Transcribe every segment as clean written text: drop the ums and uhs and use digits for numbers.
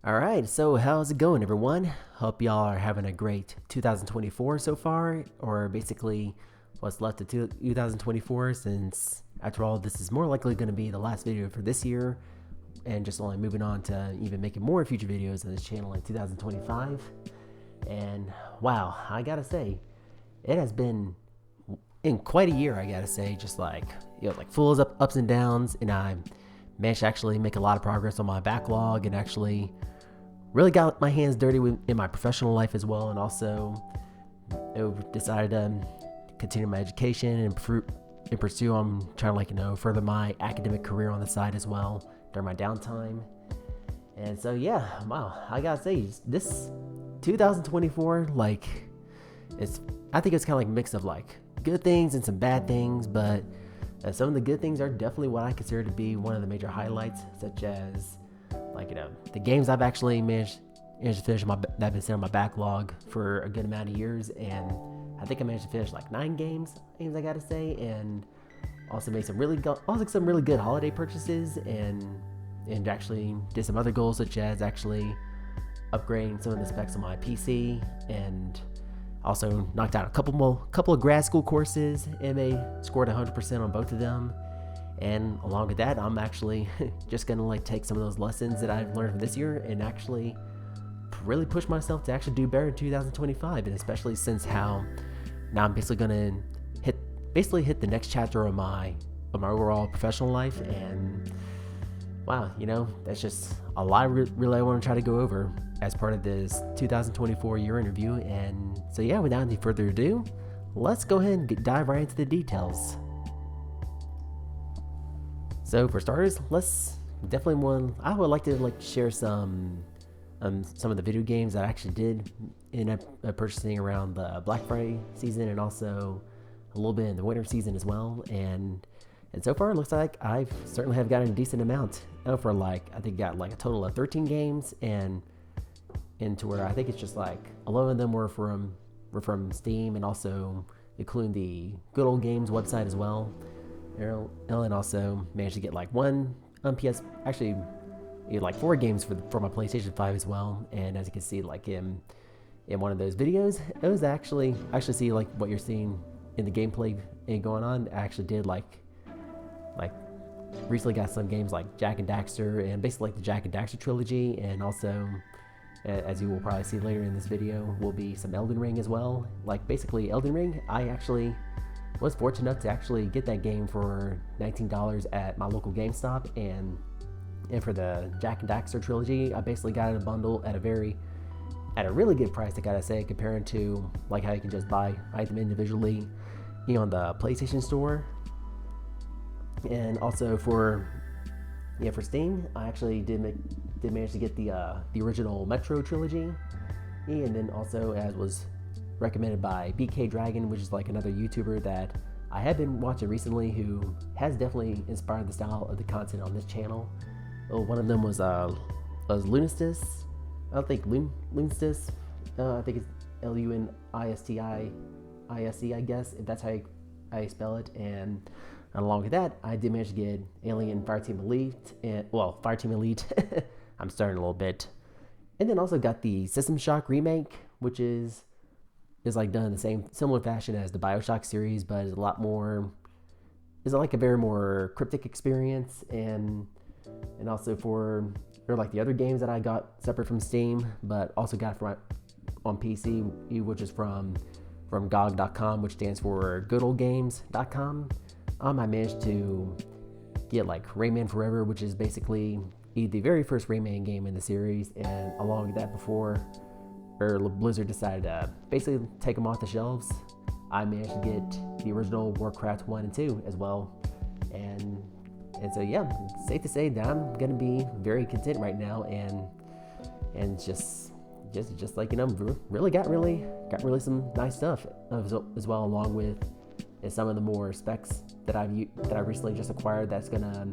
Alright, so how's it going, everyone? Hope y'all are having a great 2024 so far, or basically what's left of 2024, since after all, this is more likely going to be the last video for this year, and just only moving on to even making more future videos on this channel in 2025. And wow, I gotta say, it has been in quite a year, I gotta say, just like, like full of ups and downs, and I managed to actually make a lot of progress on my backlog and actually really got my hands dirty in my professional life as well, and also decided to continue my education and pursue. I'm trying to further my academic career on the side as well during my downtime. And so yeah, wow, I gotta say this 2024, I think it's kind of like a mix of like good things and some bad things, but some of the good things are definitely what I consider to be one of the major highlights, such as the games I've actually managed to finish that have been sitting on my backlog for a good amount of years, and I think I managed to finish like 9 games I gotta say, and also made some really good holiday purchases, and actually did some other goals, such as actually upgrading some of the specs on my PC, and also knocked out a couple of grad school courses and scored 100% on both of them. And along with that, I'm actually just gonna take some of those lessons that I've learned from this year and actually really push myself to actually do better in 2025. And especially since how now I'm basically gonna hit the next chapter of my overall professional life. And wow, that's just a lot really I want to try to go over as part of this 2024 year interview. And so yeah, without any further ado, let's go ahead and dive right into the details. So for starters, I would like to share some of the video games that I actually did end up purchasing around the Black Friday season, and also a little bit in the winter season as well. And so far, it looks like I certainly have gotten a decent amount for I think got a total of 13 games, and into where I think it's just 11 of them were from Steam, and also including the Good Old Games website as well. Ellen also managed to get one PS, actually 4 games for my PlayStation 5 as well. And as you can see, in one of those videos, it was actually see what you're seeing in the gameplay going on. I actually did recently got some games like Jak and Daxter, and basically the Jak and Daxter trilogy, and also as you will probably see later in this video will be some Elden Ring as well. Basically Elden Ring, I actually was fortunate enough to actually get that game for $19 at my local GameStop, and for the Jak and Daxter trilogy, I basically got it in a bundle at a really good price, I gotta say, comparing to how you can just buy them individually on the PlayStation Store. And also for Steam, I actually did manage to get the original Metro trilogy, and then also, as was recommended by BK Dragon, which is another YouTuber that I have been watching recently, who has definitely inspired the style of the content on this channel. One of them was Lunistis. I think Lunistis. I think it's Lunistisce, I guess, if that's how I spell it. And along with that, I did manage to get Alien Fireteam Elite, Fireteam Elite. I'm starting a little bit, and then also got the System Shock remake, which is done in the similar fashion as the BioShock series, but is a very more cryptic experience. And also for the other games that I got separate from Steam, but also got on PC, which is from GOG.com, which stands for goodoldgames.com. I managed to get Rayman Forever, which is basically the very first Rayman game in the series, and along with that, before Blizzard decided to basically take them off the shelves, I managed to get the original Warcraft 1 and 2 as well. And so yeah, it's safe to say that I'm gonna be very content right now, and just really got some nice stuff as well, along with some of the more specs that I recently just acquired, that's gonna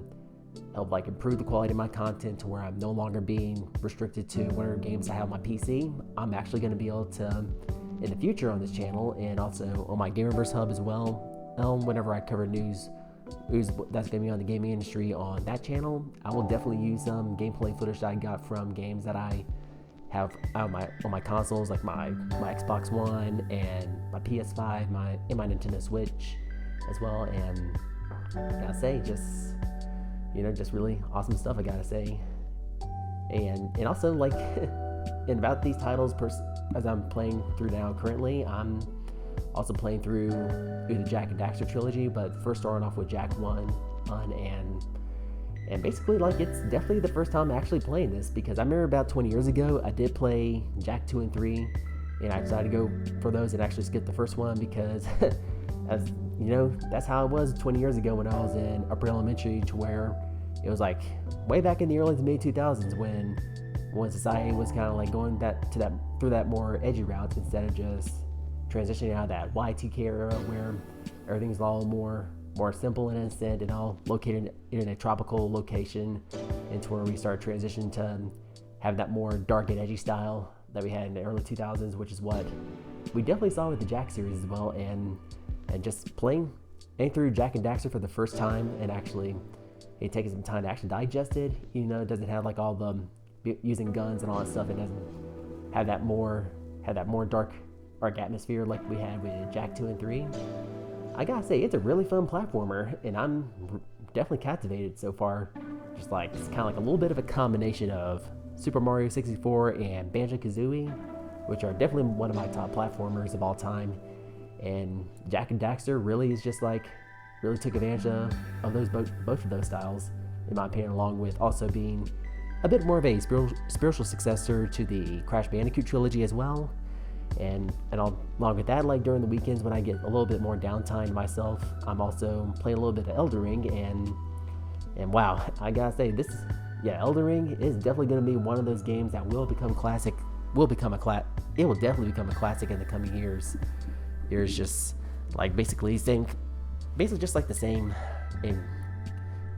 help improve the quality of my content, to where I'm no longer being restricted to whatever games I have on my PC. I'm actually going to be able to, in the future on this channel, and also on my Gamerverse hub as well, whenever I cover news that's going to be on the gaming industry on that channel. I will definitely use some gameplay footage that I got from games that I have on my consoles, like my Xbox One and my PS5, and my Nintendo Switch as well. And I gotta say, just really awesome stuff, I gotta say. And also, like, and about these titles, as I'm playing through now currently, I'm also playing through the Jak and Daxter trilogy, but first starting off with Jak 1, and basically, like, it's definitely the first time actually playing this, because I remember about 20 years ago, I did play Jak 2 and 3, and I decided to go for those and actually skip the first one, because, as you know, that's how it was 20 years ago when I was in upper elementary, to where it was like way back in the early to mid 2000s when society was kind of like going through that more edgy route, instead of just transitioning out of that Y2K era where everything's all more simple and innocent and all located in a tropical location, into where we started transitioning to have that more dark and edgy style that we had in the early 2000s, which is what we definitely saw with the Jak series as well. And just playing through Jak and Daxter for the first time, and actually it taking some time to actually digest it. It doesn't have like all the using guns and all that stuff. It doesn't have that more dark atmosphere like we had with Jak 2 and 3. I gotta say, it's a really fun platformer, and I'm definitely captivated so far. Just like, it's kind of like a little bit of a combination of Super Mario 64 and Banjo-Kazooie, which are definitely one of my top platformers of all time. And Jak and Daxter really is just like, really took advantage of those both of those styles, in my opinion, along with also being a bit more of a spiritual successor to the Crash Bandicoot trilogy as well. And along with that, like during the weekends when I get a little bit more downtime myself, I'm also playing a little bit of Elden Ring, and wow, I gotta say, Elden Ring is definitely gonna be one of those games that will become classic. It will definitely become a classic in the coming years. There's just like basically just like the same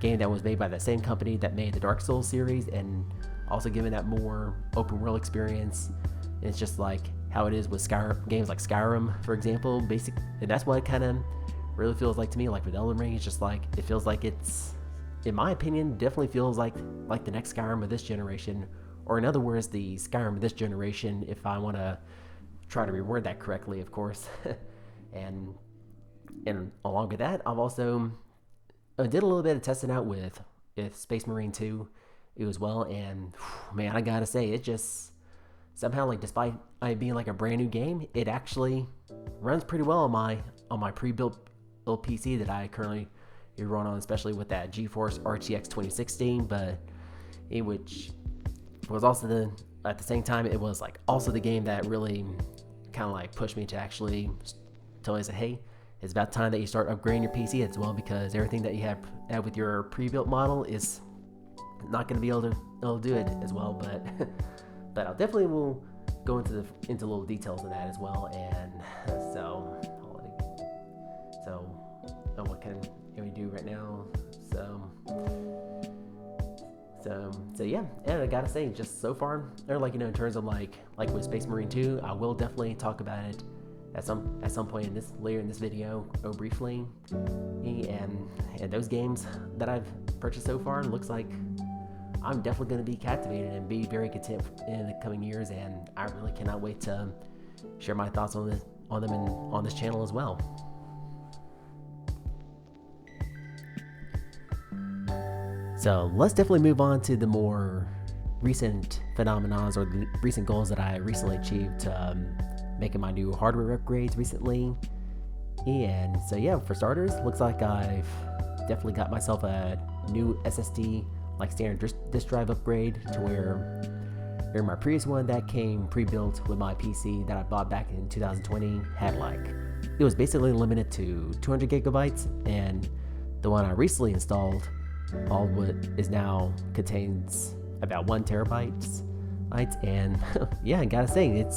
game that was made by the same company that made the Dark Souls series, and also giving that more open world experience. And it's just like how it is with games like Skyrim, for example, and that's what it kind of really feels like to me. Like with Elden Ring, it's just like, it feels like it's, in my opinion, definitely feels like the next Skyrim of this generation, or in other words, the Skyrim of this generation, if I want to try to reword that correctly, of course. and along with that, I've also did a little bit of testing out with Space Marine 2 as well, and man, I gotta say, it just somehow, like, despite it being like a brand new game, it actually runs pretty well on my pre-built PC that I currently run on, especially with that GeForce RTX 2060. But which was also at the same time, it was like also the game that really kind of like pushed me to actually tell me, hey, it's about time that you start upgrading your PC as well, because everything that you have with your pre-built model is not going to be able to do it as well. But I'll definitely will go into little details of that as well. And so what can we do right now? So yeah, and I gotta say, just so far, or like, in terms of like with Space Marine 2, I will definitely talk about it at some point later in this video, briefly. And those games that I've purchased so far, looks like I'm definitely going to be captivated and be very content in the coming years, and I really cannot wait to share my thoughts on them on this channel as well. So let's definitely move on to the more recent phenomenons, or the recent goals that I recently achieved, making my new hardware upgrades recently. And so yeah, for starters, looks like I've definitely got myself a new SSD, like standard disk drive upgrade, to where in my previous one that came pre-built with my PC that I bought back in 2020 had it was basically limited to 200 gigabytes, and the one I recently installed now contains about 1 terabyte. And yeah, I gotta say, it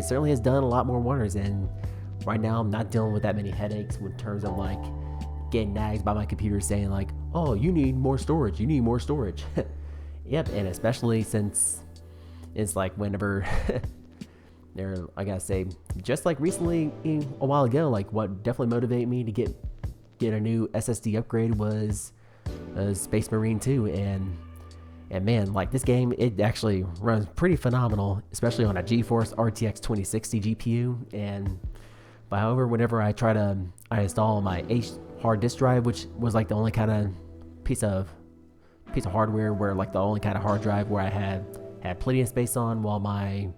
certainly has done a lot more wonders, and right now I'm not dealing with that many headaches in terms of like getting nagged by my computer saying like, oh, you need more storage. Yep. And especially since it's like whenever I gotta say, just like recently, a while ago, like what definitely motivated me to get get a new SSD upgrade was Space Marine 2, and man, like this game, it actually runs pretty phenomenal, especially on a GeForce RTX 2060 GPU. But however, whenever I install my hard disk drive, which was like the only kind of piece of hardware where like the only kind of hard drive where I had plenty of space on, while my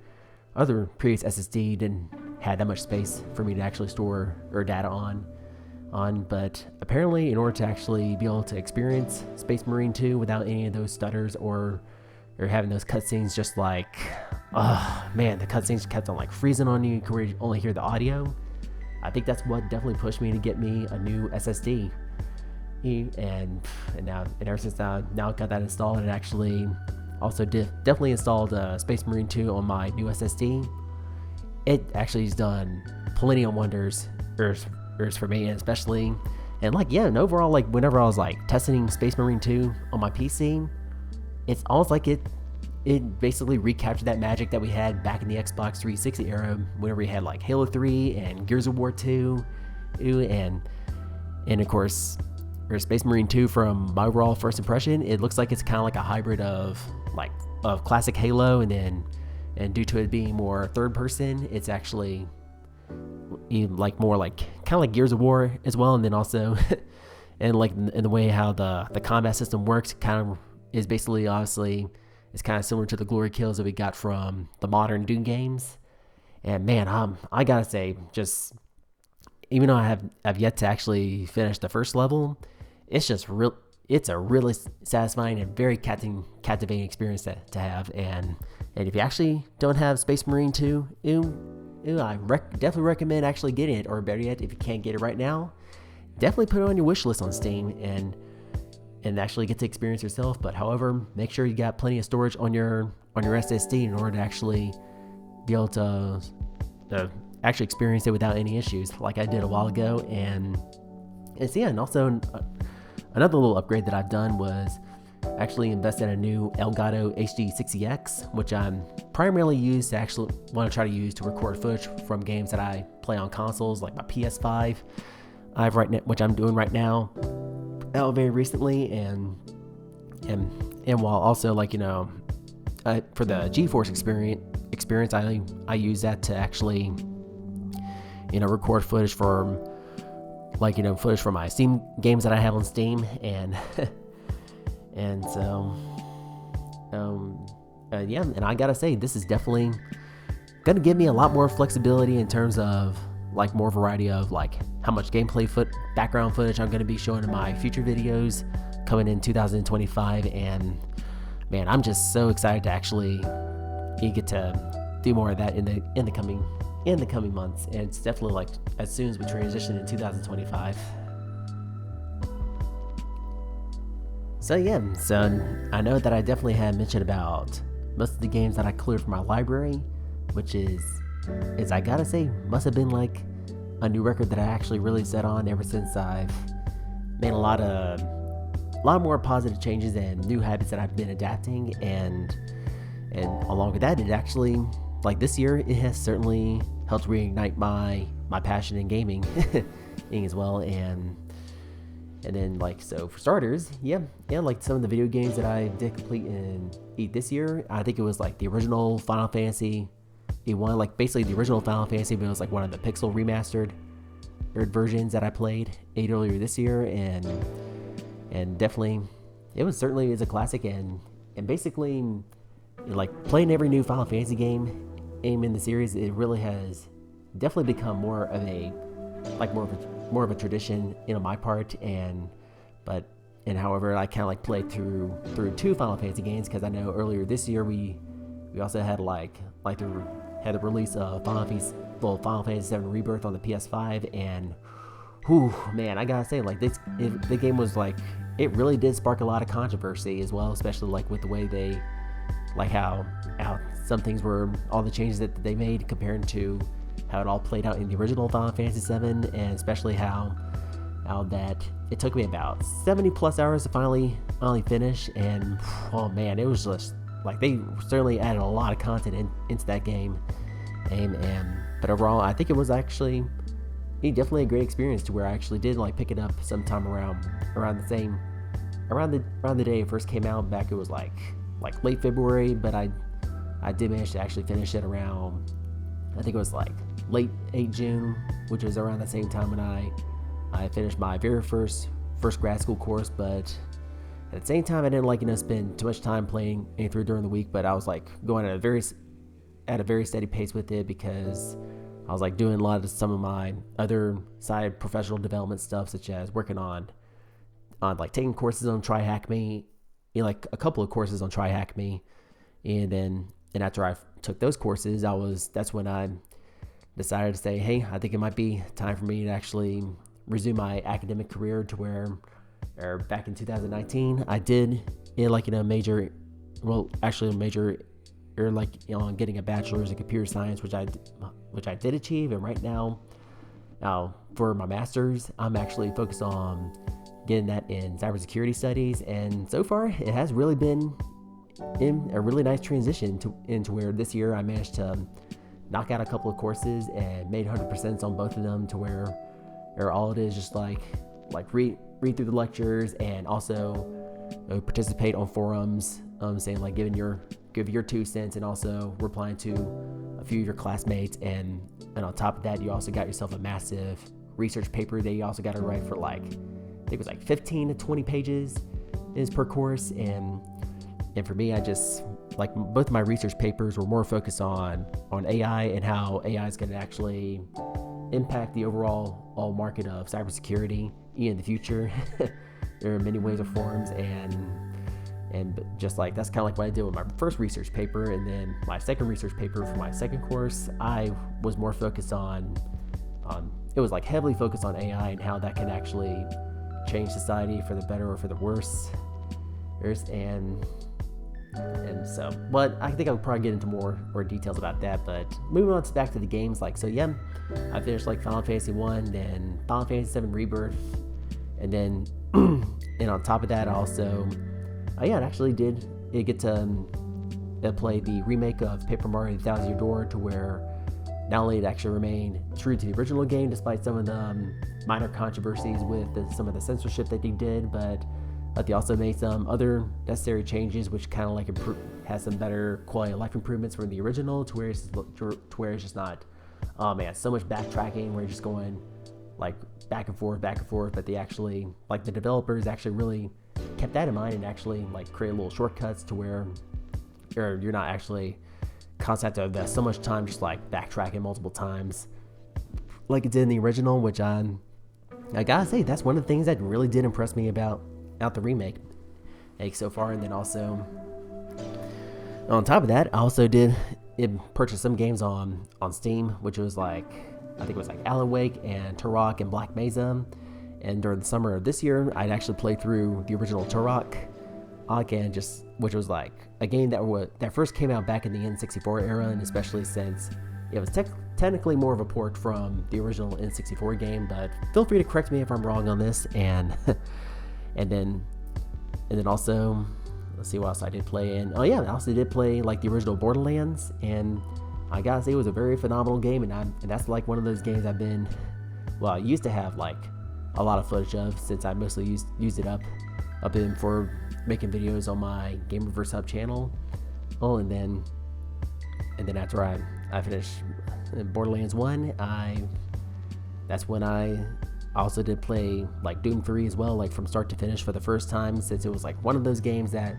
other previous SSD didn't have that much space for me to actually store data on. But apparently, in order to actually be able to experience Space Marine 2 without any of those stutters or having those cutscenes, just like, oh man, the cutscenes kept on like freezing on you. You could only hear the audio. I think that's what definitely pushed me to get me a new SSD. And ever since I now got that installed, and actually also definitely installed Space Marine 2 on my new SSD. It actually has done plenty of wonders for me, and especially, and like, yeah, and overall, like whenever I was like testing Space Marine 2 on my PC, it's almost like it basically recaptured that magic that we had back in the Xbox 360 era, whenever we had like Halo 3 and Gears of War 2, and of course, Space Marine 2, from my overall first impression, it looks like it's kind of like a hybrid of classic Halo, and due to it being more third person, it's actually like more like kind of like Gears of War as well. And then also and like in the way how the combat system works, kind of is basically, obviously, it's kind of similar to the glory kills that we got from the modern Doom games. And man, I gotta say, just even though I've yet to actually finish the first level, it's a really satisfying and very captivating experience to have. And if you actually don't have Space Marine 2, I definitely recommend actually getting it, or better yet, if you can't get it right now, definitely put it on your wish list on Steam and actually get to experience yourself. But however, make sure you got plenty of storage on your SSD in order to actually be able to actually experience it without any issues, like I did a while ago. And also another little upgrade that I've done was actually invest in a new Elgato HD60 X, which I'm primarily want to try to use to record footage from games that I play on consoles, like my PS5, which I'm doing right now, out very recently, and while also, like, for the GeForce experience, I use that to actually record footage from footage from my Steam games that I have on Steam, and so and I gotta say, this is definitely gonna give me a lot more flexibility in terms of like more variety of like how much gameplay background footage I'm gonna be showing in my future videos coming in 2025. And man, I'm just so excited to actually get to do more of that in the coming months. And it's definitely like as soon as we transition in 2025. So I know that I definitely had mentioned about most of the games that I cleared from my library, which is I gotta say, must have been like a new record that I actually really set on ever since I've made a lot more positive changes and new habits that I've been adapting. And along with that, it actually, like this year, it has certainly helped reignite my passion in gaming as well. And then, like, so for starters, like some of the video games that I did complete and eat this year, I think it was like the original Final Fantasy E1, like basically the original Final Fantasy, but it was like one of the pixel remastered versions that I played earlier this year, and definitely it was certainly is a classic, and basically like playing every new Final Fantasy game in the series, it really has definitely become more of a tradition on my part. And however, I kind of like played through two Final Fantasy games, because I know earlier this year we also had the release of Final Fantasy VII Rebirth on the PS5, and man, I gotta say, like the game was like, it really did spark a lot of controversy as well, especially like with the way they, like how some things were, all the changes that they made compared to how it all played out in the original Final Fantasy VII, and especially how that it took me about 70 plus hours to finally finish. And oh man, it was just like they certainly added a lot of content into that game. But overall, I think it was actually definitely a great experience to where I actually did like pick it up sometime around the day it first came out. Back it was like late February, but I did manage to actually finish it around, I think it was like late 8 June, which was around the same time when I finished my very first grad school course. But at the same time, I didn't like spend too much time playing through during the week, but I was like going at a very steady pace with it, because I was like doing a lot of some of my other side professional development stuff, such as working on like taking courses on TryHackMe, like a couple of courses on TryHackMe, and after I took those courses, that's when I decided to say, hey, I think it might be time for me to actually resume my academic career, to where back in 2019 I did major on getting a bachelor's in computer science, which I did achieve. And right now for my master's, I'm actually focused on getting that in cybersecurity studies, and so far it has really been in a really nice transition into where this year I managed to knock out a couple of courses and made 100% on both of them, to where all it is just like read through the lectures, and also participate on forums, saying like give your 2 cents, and also replying to a few of your classmates, and on top of that, you also got yourself a massive research paper that you also got to write for I think it was like 15 to 20 pages is per course. And for me, I just like both of my research papers were more focused on AI and how AI is going to actually impact the overall market of cybersecurity in the future. There are many ways or forms, and just like that's kind of like what I did with my first research paper. And then my second research paper for my second course, I was more focused on it was like heavily focused on AI and how that can actually change society for the better or for the worse. And so, but I think I'll probably get into more details about that. But moving on back to the games, I finished Final Fantasy 1, then Final Fantasy 7 Rebirth, and then and on top of that, I also I actually did get to play the remake of Paper Mario: The Thousand Year Door, to where not only it actually remained true to the original game despite some of the minor controversies with some of the censorship that they did, but they also made some other necessary changes, which kind of has some better quality of life improvements from the original, to where it's just not, oh man, so much backtracking where you're just going back and forth, but they actually, the developers actually really kept that in mind, and actually create little shortcuts to where you're not actually constantly have to invest so much time just backtracking multiple times like it did in the original, which I gotta say, that's one of the things that really did impress me about the remake so far. And then also on top of that, I also did purchase some games on Steam, which was I think it was Alan Wake and Turok and Black Mesa. And during the summer of this year, I'd actually played through the original Turok, and which was a game that first came out back in the N64 era, and especially since it was technically more of a port from the original N64 game. But feel free to correct me if I'm wrong on this. And then also, let's see what else I did play. And I also did play the original Borderlands, and I gotta say it was a very phenomenal game. And that's one of those games I used to have a lot of footage of, since I mostly used it up in for making videos on my Gamerverse Hub channel. And then after I finished Borderlands 1, that's when I also did play Doom 3 as well, from start to finish for the first time, since it was one of those games that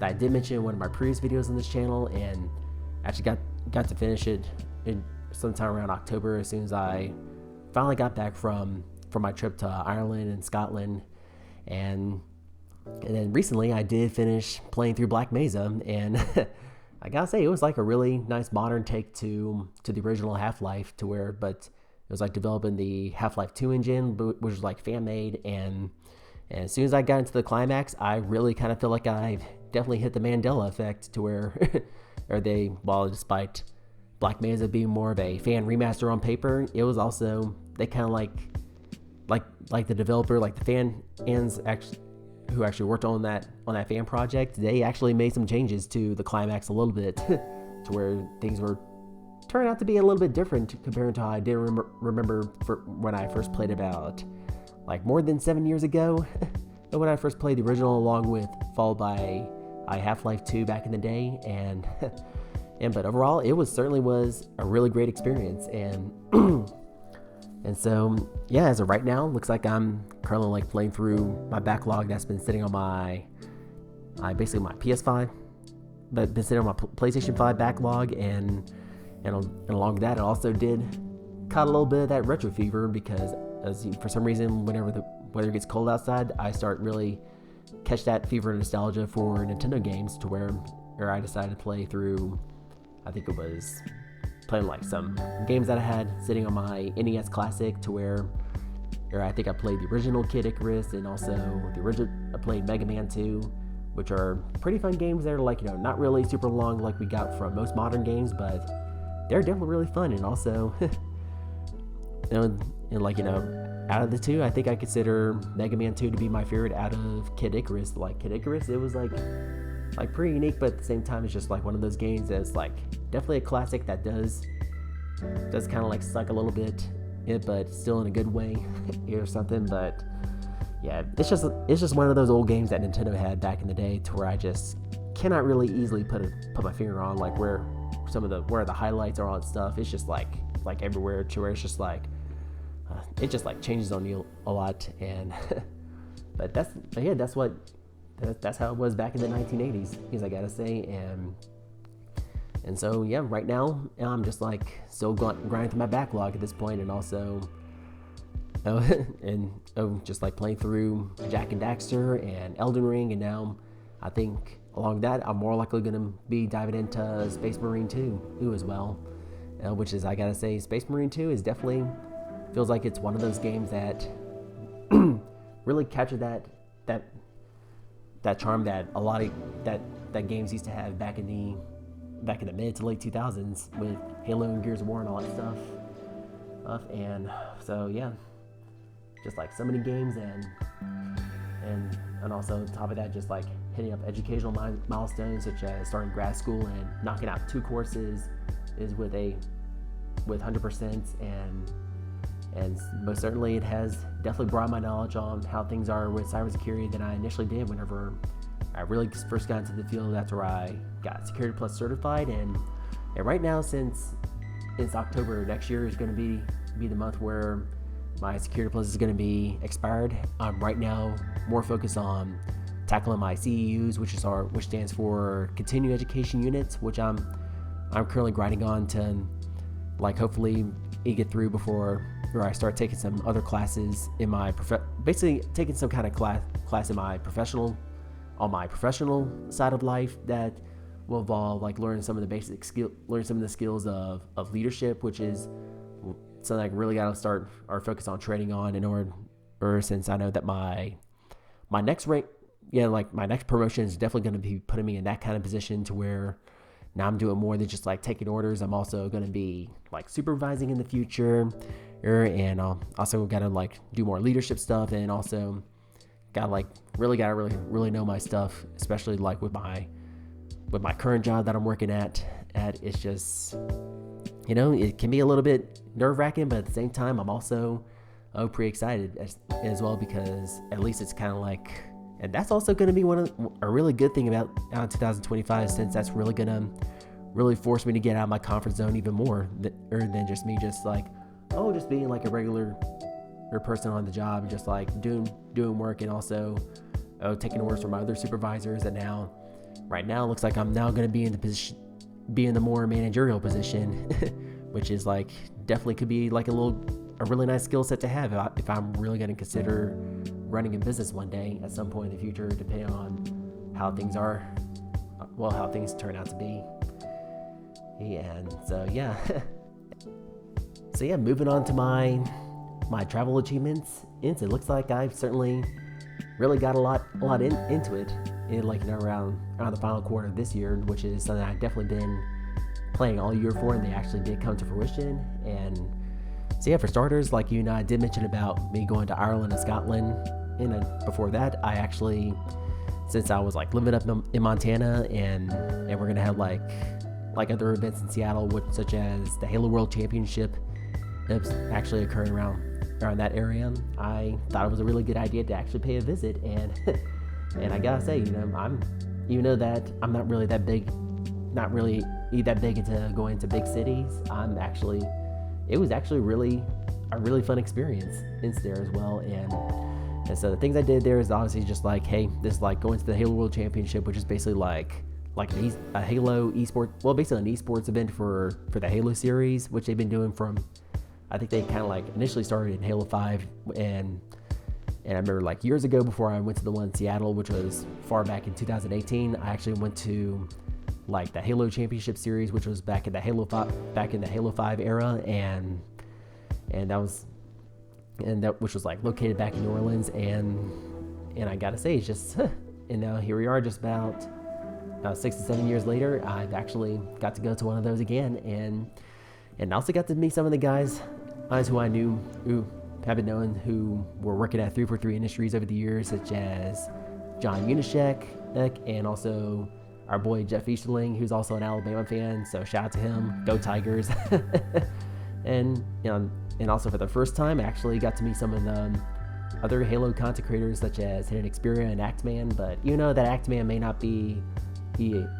I did mention in one of my previous videos on this channel, and actually got to finish it sometime around October, as soon as I finally got back from my trip to Ireland and Scotland. And then recently I did finish playing through Black Mesa, and I gotta say it was a really nice modern take to the original Half-Life, but it was developing the Half-Life 2 engine, which was fan made. And as soon as I got into the climax, I really kind of feel like I've definitely hit the Mandela effect, to where despite Black Mesa being more of a fan remaster on paper, it was also, they kind of like the developer, the fans who actually worked on that fan project, they actually made some changes to the climax a little bit to where things were turned out to be a little bit different compared to how I did remember for when I first played about like more than 7 years ago. When I first played the original, along with followed by Half-Life 2 back in the day, and but overall it certainly was a really great experience, and and so yeah, as of right now, looks like I'm currently like playing through my backlog that's been sitting on my basically my PS5, but been sitting on my PlayStation 5 backlog, and along with that, I also did caught a little bit of that retro fever, because for some reason, whenever the weather gets cold outside, I start really catch that fever nostalgia for Nintendo games, to where I decided to play through, I think it was playing like some games that I had sitting on my NES Classic, to where I think I played the original Kid Icarus, and also I played Mega Man 2, which are pretty fun games. They're like, not really super long like we got from most modern games, but they're definitely really fun. And also, out of the two, I think I consider Mega Man 2 to be my favorite out of Kid Icarus. Like Kid Icarus, it was like pretty unique, but at the same time, it's just like one of those games that's like definitely a classic that does kind of like suck a little bit, but still in a good way or something. But yeah, it's just one of those old games that Nintendo had back in the day, to where I just cannot really easily put my finger on like where the highlights are on stuff. It's just like everywhere, to where it's just like it just like changes on you a lot. And but that's how it was back in the 1980s, because I gotta say. And so yeah, right now I'm just like still grinding through my backlog at this point, and also just like playing through Jak and Daxter and Elden Ring, and now I think along that I'm more likely gonna be diving into Space Marine 2 as well, which is, I gotta say, Space Marine 2 is definitely feels like it's one of those games that really captured that charm that a lot of that games used to have back in the mid to late 2000s with Halo and Gears of War and all that stuff. And so yeah, just like so many games, and also on top of that, just like hitting up educational milestones, such as starting grad school and knocking out 2 courses is with 100%, and most certainly it has definitely brought my knowledge on how things are with cybersecurity than I initially did whenever I really first got into the field after I got Security Plus certified. And right now, since October next year is going to be the month where my Security Plus is going to be expired, I'm right now more focused on tackling my CEUs, which stands for Continuing Education Units, which I'm currently grinding on to like hopefully get through before I start taking some other classes in my basically taking some kind of class in my professional side of life that will involve like learning some of the skills of leadership, which is something I really got to start or focus on training on in order, since I know that my next rank, my next promotion is definitely going to be putting me in that kind of position, to where now I'm doing more than just like taking orders. I'm also going to be like supervising in the future, and also got to like do more leadership stuff, and also got to really know my stuff, especially like with my current job that I'm working at. It's just, it can be a little bit nerve-wracking, but at the same time, I'm also pretty excited as well, because at least it's kind of like, and that's also going to be a really good thing about 2025, since that's really going to really force me to get out of my comfort zone even more than just me just like, just being like a regular person on the job, just like doing work, and also taking orders from my other supervisors. And right now it looks like I'm now going to be in the more managerial position, which is like definitely could be like a really nice skill set to have if I'm really going to consider running a business one day at some point in the future, depending on how things turn out to be. And so yeah, moving on to my travel achievements. It looks like I've certainly really got a lot into it around the final quarter of this year, which is something I've definitely been planning all year for, and they actually did come to fruition. And so yeah, for starters, like I did mention about me going to Ireland and Scotland, and before that, I actually, since I was like living up in Montana, and we're gonna have like like other events in Seattle, such as the Halo World Championship that's actually occurring around that area, I thought it was a really good idea to actually pay a visit. And and I gotta say, even though that I'm not really that big into going to big cities, it was actually a really fun experience in there as well. And so the things I did there is obviously just like, hey, this is like going to the Halo World Championship, which is basically like a Halo esports, well, basically an esports event for the Halo series, which they've been doing from, I think they kind of like initially started in Halo 5, and I remember like years ago before I went to the one in Seattle, which was far back in 2018, I actually went to like the Halo Championship series, which was back in the Halo 5 era, and that which was like located back in New Orleans, and I gotta say, it's just and now here we are, just about 6 to 7 years later. I've actually got to go to one of those again, and also got to meet some of the guys who I knew, who have been known, who were working at 343 Industries over the years, such as John Unishek, and also our boy Jeff Easterling, who's also an Alabama fan, so shout out to him, go Tigers. And also for the first time, I actually got to meet some of the other Halo content creators, such as Hidden Xperia and Actman. But that Actman may not be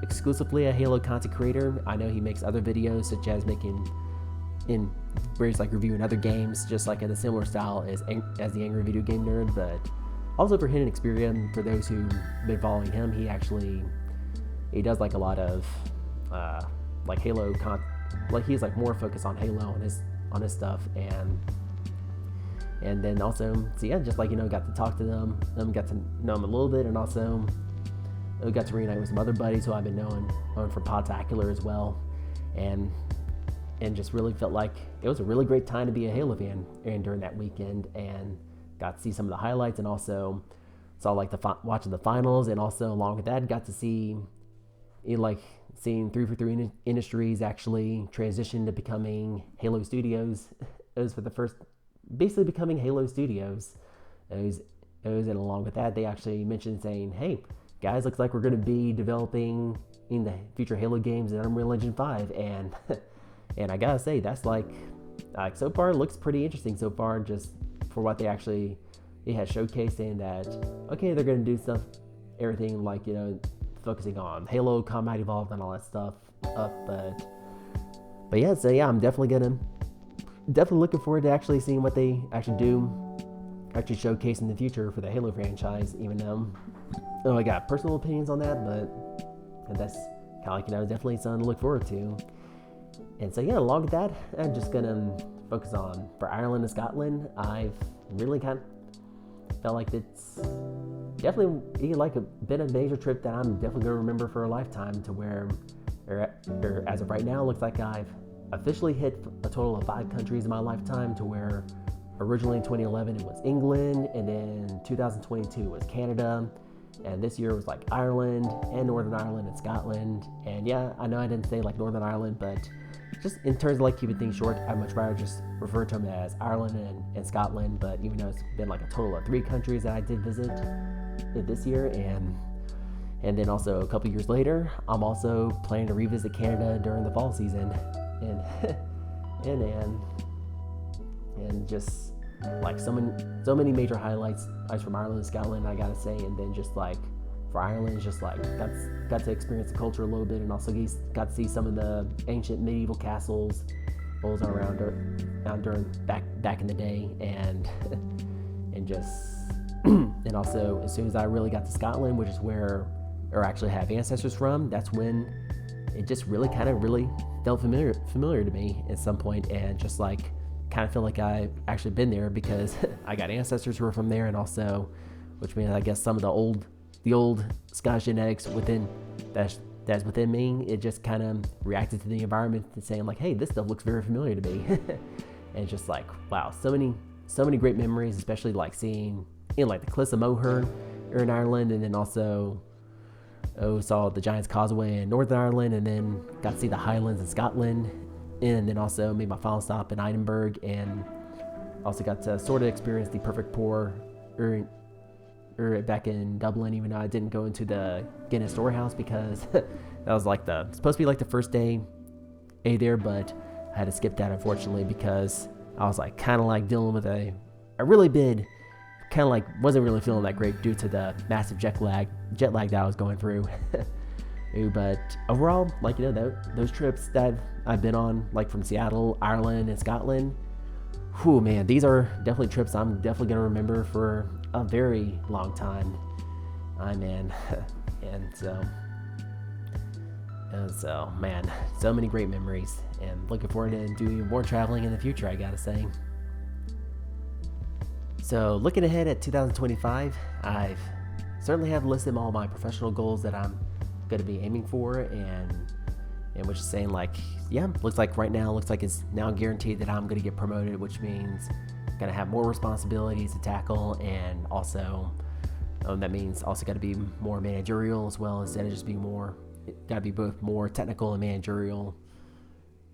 exclusively a Halo content creator. I know he makes other videos, such as where he's like reviewing other games, just like in a similar style as the Angry Video Game Nerd. But also for Hidden Xperia, for those who've been following him, he does like a lot of like Halo like he's like more focused on Halo on his stuff, and then also, so yeah, just like got to talk to them, got to know them a little bit, and also got to reunite with some other buddies who I've been knowing from Podtacular as well, and just really felt like it was a really great time to be a Halo fan and during that weekend, and got to see some of the highlights, and also saw like watching the finals, and also along with that got to see seeing 343 Industries actually transition to becoming Halo Studios. It was for the first, basically becoming Halo Studios. And along with that, they actually mentioned saying, hey, guys, looks like we're going to be developing in the future Halo games in Unreal Engine 5. And I gotta say, that's like so far looks pretty interesting so far, just for what they had showcased, saying that, okay, they're going to do everything like, focusing on Halo Combat Evolved and all that stuff but yeah, so yeah, I'm definitely looking forward to actually seeing what they actually showcase in the future for the Halo franchise, even though I got personal opinions on that, but that's kind of like, definitely something to look forward to. And so yeah, along with that, I'm just gonna focus on for Ireland and Scotland. I've really kind of felt like it's definitely been a major trip that I'm definitely going to remember for a lifetime, to where, or as of right now, it looks like I've officially hit a total of 5 countries in my lifetime, to where originally in 2011 it was England, and then 2022 was Canada, and this year was like Ireland and Northern Ireland and Scotland. And yeah, I know I didn't say like Northern Ireland, but just in terms of like keeping things short, I'd much rather just refer to them as Ireland and Scotland. But even though it's been like a total of 3 countries that I did visit this year, and then also a couple years later, I'm also planning to revisit Canada during the fall season, and just like so many major highlights from Ireland and Scotland, I gotta say. And then just like for Ireland, just like got to experience the culture a little bit, and also got to see some of the ancient medieval castles around during back in the day, and just and also as soon as I really got to Scotland, which is where, or actually have ancestors from, that's when it just really felt familiar to me at some point, and just like kind of feel like I've actually been there, because I got ancestors who are from there, and also, which means I guess some of the old Scottish genetics that's within me, it just kind of reacted to the environment and saying like, hey, this stuff looks very familiar to me. And just like, wow, so many great memories, especially like seeing like the Cliffs of Moher in Ireland, and then also saw the Giant's Causeway in Northern Ireland, and then got to see the Highlands in Scotland, and then also made my final stop in Edinburgh, and also got to sort of experience the Perfect Pour back in Dublin, even though I didn't go into the Guinness Storehouse, because that was like supposed to be like the first day there, but I had to skip that unfortunately because I was like kind of like dealing with a really big, kind of like wasn't really feeling that great due to the massive jet lag that I was going through. But overall, like, you know, those trips that I've been on, like from Seattle, Ireland, and Scotland, whew, man, these are definitely trips I'm definitely gonna remember for a very long time. Man, and so man, so many great memories, and looking forward to doing more traveling in the future, I gotta say. So looking ahead at 2025, I've certainly have listed all my professional goals that I'm going to be aiming for, and which is saying like, yeah, looks like right now, looks like it's now guaranteed that I'm going to get promoted, which means I'm going to have more responsibilities to tackle, and also that means also got to be more managerial as well, instead of just being more, got to be both more technical and managerial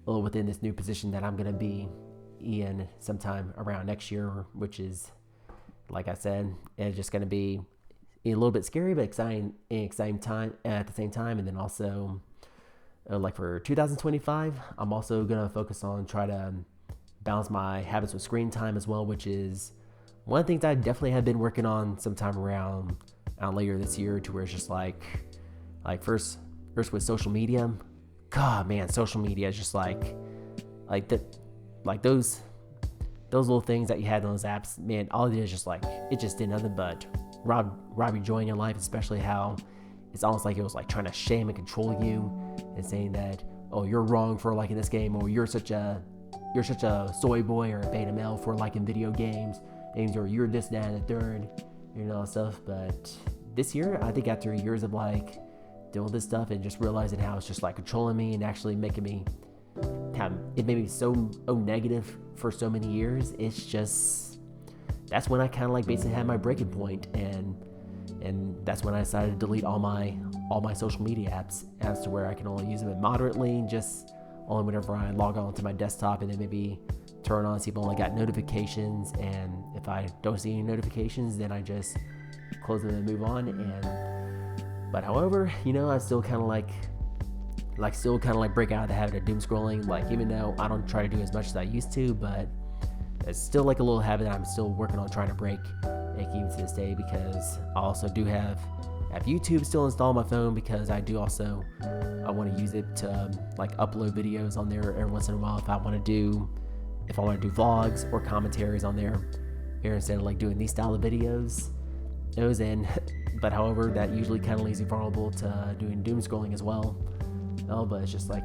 within this new position that I'm going to be in sometime around next year, which is, like I said, it's just going to be a little bit scary but exciting time at the same time. And then also like for 2025, I'm also going to focus on try to balance my habits with screen time as well, which is one of the things I definitely have been working on sometime around later this year, to where it's just like first with social media. God, man, social media is just like those little things that you had on those apps, man, all it is just like, it just did nothing but rob you joy in your life, especially how it's almost like it was like trying to shame and control you and saying that, oh, you're wrong for liking this game, or you're such a soy boy or a beta male for liking video games, or you're this, that, and the third, you know, stuff. But this year, I think after years of like doing this stuff and just realizing how it's just like controlling me and actually making me it made me so negative for so many years, it's just, that's when I kind of like basically had my breaking point, and that's when I decided to delete all my social media apps, as to where I can only use them moderately, just only whenever I log on to my desktop, and then maybe turn on, see if I only got notifications, and if I don't see any notifications, then I just close them and move on. But however, you know, I still kind of like break out of the habit of doom scrolling, like, even though I don't try to do as much as I used to, but it's still like a little habit that I'm still working on trying to break, like, even to this day, because I also do have YouTube still installed on my phone, because I want to use it to like upload videos on there every once in a while if I want to do vlogs or commentaries on there here, instead of like doing these style of videos. But however, that usually kind of leaves you vulnerable to doing doom scrolling as well. But it's just like,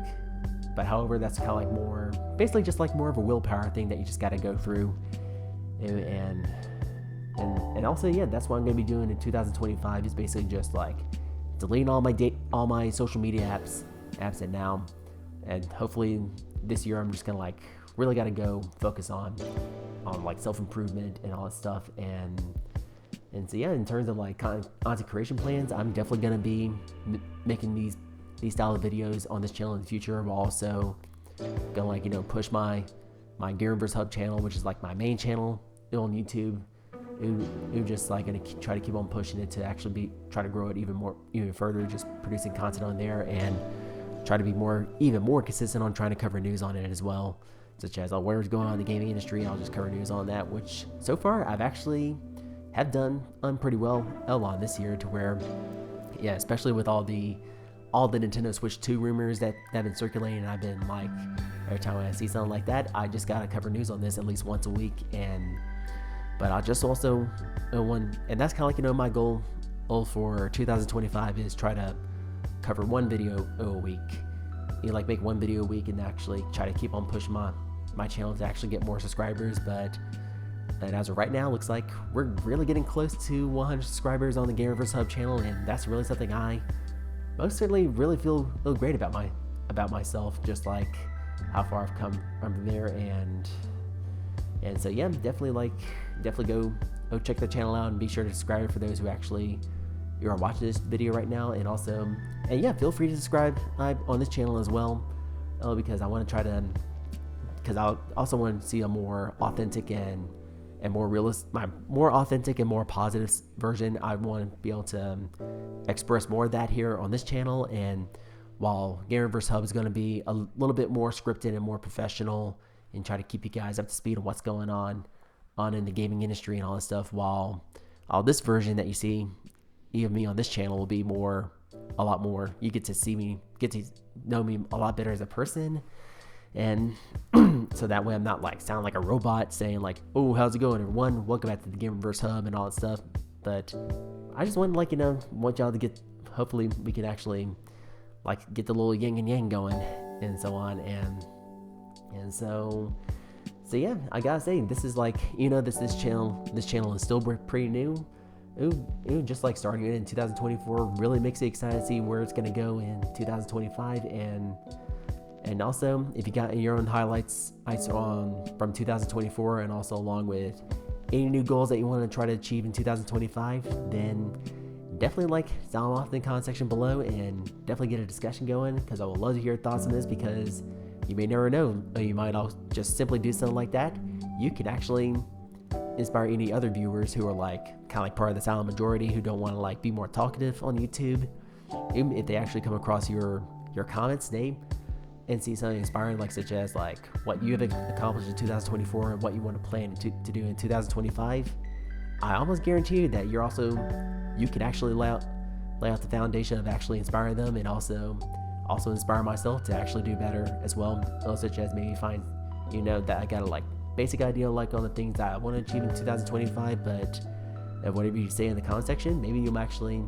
but however, that's kind of like more, basically just like more of a willpower thing that you just got to go through. And also, yeah, that's what I'm going to be doing in 2025, is basically just like deleting all my social media apps and now, and hopefully this year I'm just going to like really got to go focus on like self-improvement and all that stuff. And so, yeah, in terms of like content creation plans, I'm definitely going to be making these style of videos on this channel in the future. I'm also gonna, like, you know, push my Gamerverse Hub channel, which is like my main channel on YouTube. We're just like gonna try to keep on pushing it to actually try to grow it even further, just producing content on there, and try to be even more consistent on trying to cover news on it as well, such as whatever's going on in the gaming industry. I'll just cover news on that, which so far I've actually have done pretty well on this year, to where, yeah, especially with all the Nintendo Switch 2 rumors that have been circulating, and I've been like, every time I see something like that, I just gotta cover news on this at least once a week. But I just also and that's kind of like, you know, my goal for 2025 is try to cover one video a week. You know, like make one video a week, and actually try to keep on pushing my channel to actually get more subscribers. And as of right now, looks like we're really getting close to 100 subscribers on the Gamerverse Hub channel, and that's really something I most certainly really feel great about myself, just like how far I've come from there. And so, yeah, definitely go check the channel out, and be sure to subscribe for those who actually are watching this video right now. And also, yeah, feel free to subscribe on this channel as well, because I want to try to, because I also want to see a more authentic and more realistic, my more authentic and more positive version. I want to be able to express more of that here on this channel, and while Gamerverse Hub is going to be a little bit more scripted and more professional and try to keep you guys up to speed on what's going on in the gaming industry and all this stuff, while this version that you see of me on this channel will be a lot more, you get to see me, get to know me a lot better as a person. And so that way I'm not like sound like a robot saying like, oh, how's it going everyone, welcome back to the Gamerverse Hub and all that stuff. But I just want, like, want y'all to get, hopefully we can actually like get the little yin and yang going and so on. And so yeah, I gotta say, this is like, this channel is still pretty new. Just like starting it in 2024 really makes me excited to see where it's gonna go in 2025. And also, if you got your own highlights from 2024, and also along with any new goals that you want to try to achieve in 2025, then definitely sound off in the comment section below and definitely get a discussion going, because I would love to hear your thoughts on this, because you may never know, you might all just simply do something like that. You could actually inspire any other viewers who are kind of part of the silent majority, who don't want to be more talkative on YouTube. Even if they actually come across your comments and see something inspiring, such as what you have accomplished in 2024 and what you want to plan to do in 2025, I almost guarantee you that you could actually lay out the foundation of actually inspiring them, and also inspire myself to actually do better as well. Such as maybe find that I got a basic idea on the things that I want to achieve in 2025, but whatever you say in the comment section, maybe you'll actually,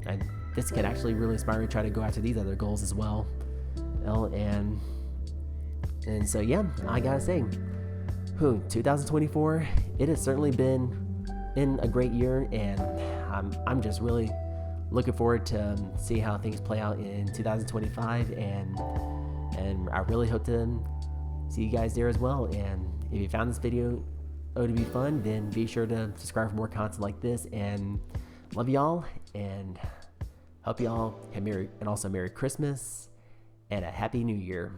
and this can actually really inspire me to try to go after these other goals as well. And so yeah, I gotta say, 2024, it has certainly been a great year, and I'm just really looking forward to see how things play out in 2025, and I really hope to see you guys there as well. And if you found this video to be fun, then be sure to subscribe for more content like this, and love y'all, and hope y'all have Merry Christmas and a Happy New Year.